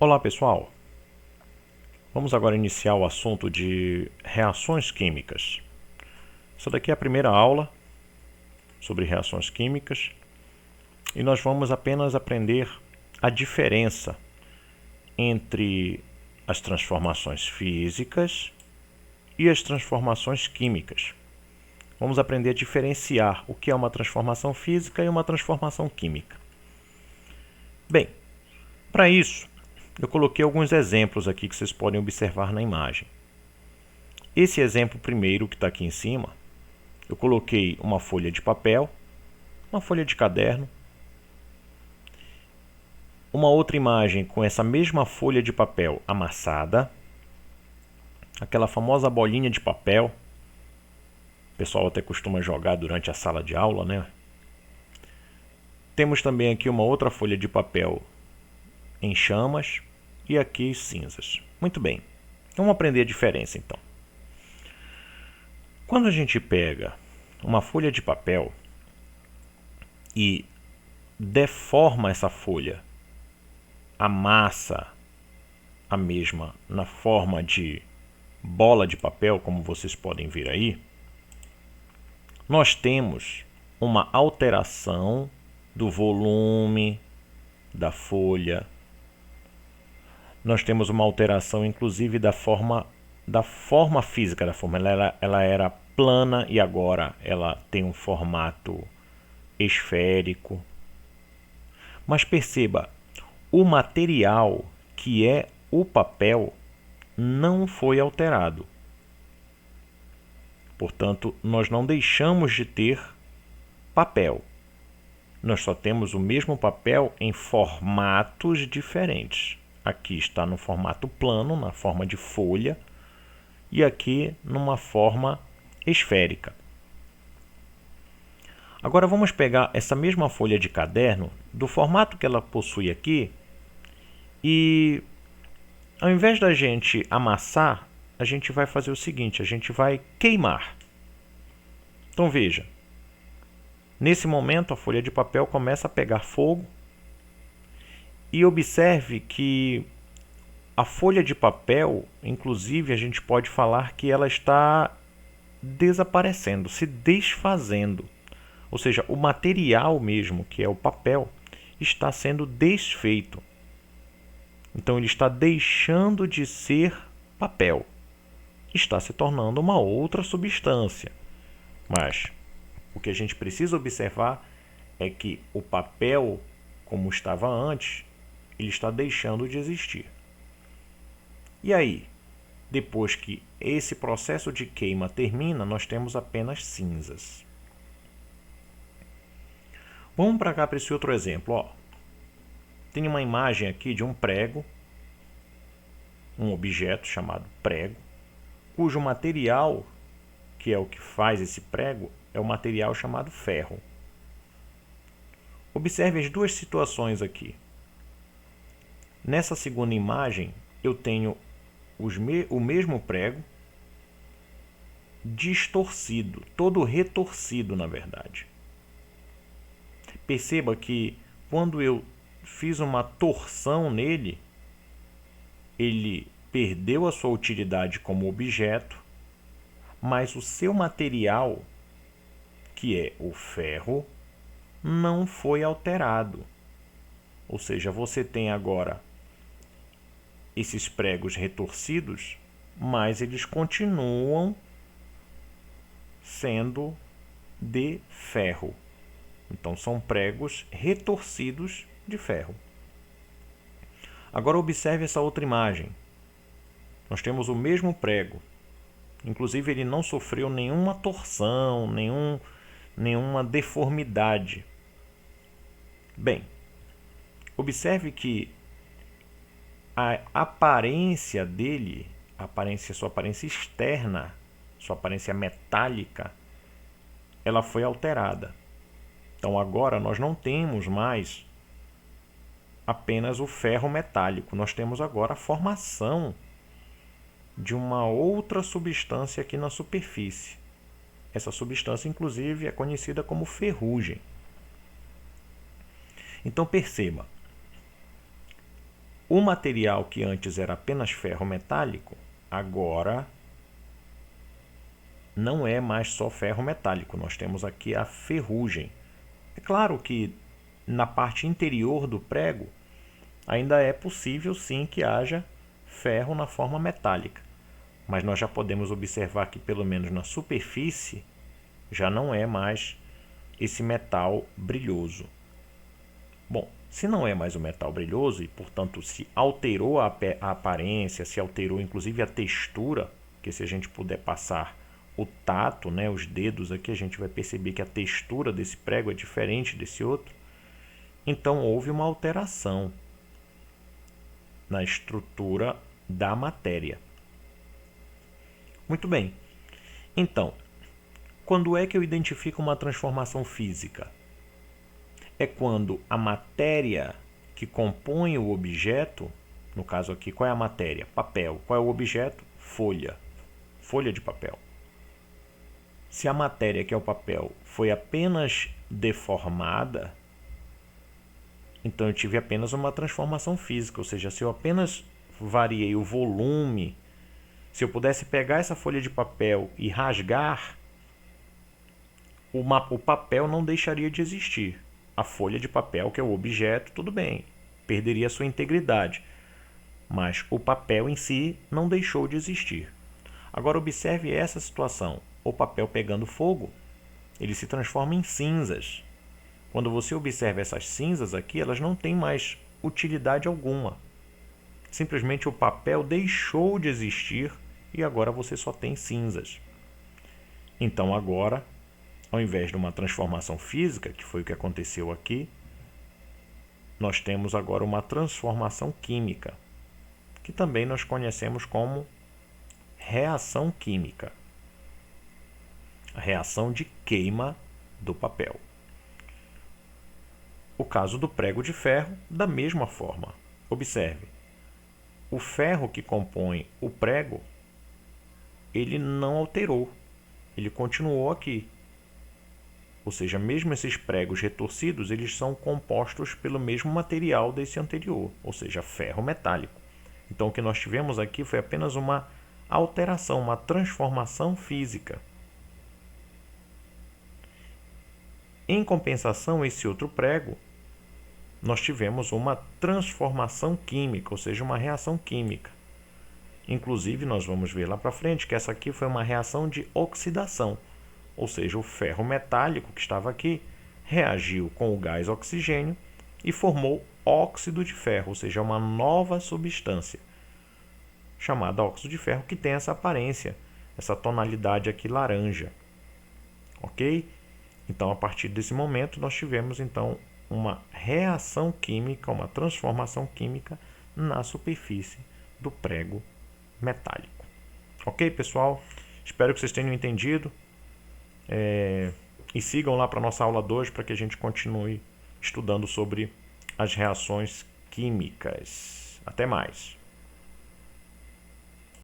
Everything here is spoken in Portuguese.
Olá pessoal, vamos agora iniciar o assunto de reações químicas. Essa daqui é a primeira aula sobre reações químicas e nós vamos apenas aprender a diferença entre as transformações físicas e as transformações químicas. Vamos aprender a diferenciar o que é uma transformação física e uma transformação química. Bem, para isso, eu coloquei alguns exemplos aqui que vocês podem observar na imagem. Esse exemplo primeiro que está aqui em cima, eu coloquei uma folha de papel, uma folha de caderno, uma outra imagem com essa mesma folha de papel amassada, aquela famosa bolinha de papel, o pessoal até costuma jogar durante a sala de aula, né? Temos também aqui uma outra folha de papel em chamas e aqui cinzas. Muito bem, vamos aprender a diferença então. Quando a gente pega uma folha de papel e deforma essa folha, amassa a mesma na forma de bola de papel, como vocês podem ver aí, nós temos uma alteração do volume da folha. Nós temos uma alteração, inclusive, da forma física da forma. Ela era plana e agora ela tem um formato esférico. Mas perceba, o material, que é o papel, não foi alterado. Portanto, nós não deixamos de ter papel. Nós só temos o mesmo papel em formatos diferentes. Aqui está no formato plano, na forma de folha, e aqui numa forma esférica. Agora vamos pegar essa mesma folha de caderno, do formato que ela possui aqui, e ao invés da gente amassar, a gente vai fazer o seguinte, a gente vai queimar. Então veja, nesse momento a folha de papel começa a pegar fogo e observe que a folha de papel, inclusive, a gente pode falar que ela está desaparecendo, se desfazendo. Ou seja, o material mesmo, que é o papel, está sendo desfeito. Então ele está deixando de ser papel. Está se tornando uma outra substância. Mas o que a gente precisa observar é que o papel, como estava antes, ele está deixando de existir. E aí, depois que esse processo de queima termina, nós temos apenas cinzas. Vamos para cá para esse outro exemplo. Ó. Tem uma imagem aqui de um prego, um objeto chamado prego, cujo material, que é o que faz esse prego, é o material chamado ferro. Observe as duas situações aqui. Nessa segunda imagem, eu tenho o mesmo prego distorcido, todo retorcido na verdade. Perceba que quando eu fiz uma torção nele, ele perdeu a sua utilidade como objeto, mas o seu material, que é o ferro, não foi alterado. Ou seja, você tem agora esses pregos retorcidos, mas eles continuam sendo de ferro. Então são pregos retorcidos de ferro. Agora observe essa outra imagem. Nós temos o mesmo prego. Inclusive ele não sofreu nenhuma torção, nenhuma deformidade. Bem, observe que a aparência dele, sua aparência externa, sua aparência metálica, ela foi alterada. Então agora nós não temos mais apenas o ferro metálico, nós temos agora a formação de uma outra substância aqui na superfície. Essa substância, inclusive, é conhecida como ferrugem. Então perceba, o material que antes era apenas ferro metálico, agora não é mais só ferro metálico. Nós temos aqui a ferrugem. É claro que na parte interior do prego ainda é possível sim que haja ferro na forma metálica, mas nós já podemos observar que pelo menos na superfície já não é mais esse metal brilhoso. Bom, se não é mais o metal brilhoso e, portanto, se alterou a aparência, se alterou inclusive a textura, que se a gente puder passar o tato, né, os dedos aqui, a gente vai perceber que a textura desse prego é diferente desse outro. Então, houve uma alteração na estrutura da matéria. Muito bem. Então, quando é que eu identifico uma transformação física? É quando a matéria que compõe o objeto, no caso aqui, qual é a matéria? Papel. Qual é o objeto? Folha. Folha de papel. Se a matéria, que é o papel, foi apenas deformada, então eu tive apenas uma transformação física, ou seja, se eu apenas variei o volume, se eu pudesse pegar essa folha de papel e rasgar, o papel não deixaria de existir. A folha de papel, que é o objeto, tudo bem, perderia a sua integridade, mas o papel em si não deixou de existir. Agora observe essa situação. O papel pegando fogo, ele se transforma em cinzas. Quando você observa essas cinzas aqui, elas não têm mais utilidade alguma. Simplesmente o papel deixou de existir e agora você só tem cinzas. Então agora, ao invés de uma transformação física, que foi o que aconteceu aqui, nós temos agora uma transformação química, que também nós conhecemos como reação química. A reação de queima do papel. O caso do prego de ferro, da mesma forma. Observe, o ferro que compõe o prego, ele não alterou, ele continuou aqui. Ou seja, mesmo esses pregos retorcidos, eles são compostos pelo mesmo material desse anterior, ou seja, ferro metálico. Então o que nós tivemos aqui foi apenas uma alteração, uma transformação física. Em compensação, esse outro prego, nós tivemos uma transformação química, ou seja, uma reação química. Inclusive, nós vamos ver lá para frente que essa aqui foi uma reação de oxidação, ou seja, o ferro metálico que estava aqui reagiu com o gás oxigênio e formou óxido de ferro, ou seja, uma nova substância chamada óxido de ferro, que tem essa aparência, essa tonalidade aqui laranja. Ok? Então, a partir desse momento, nós tivemos então uma reação química, uma transformação química na superfície do prego metálico. Ok, pessoal? Espero que vocês tenham entendido. E sigam lá para a nossa aula 2 para que a gente continue estudando sobre as reações químicas. Até mais!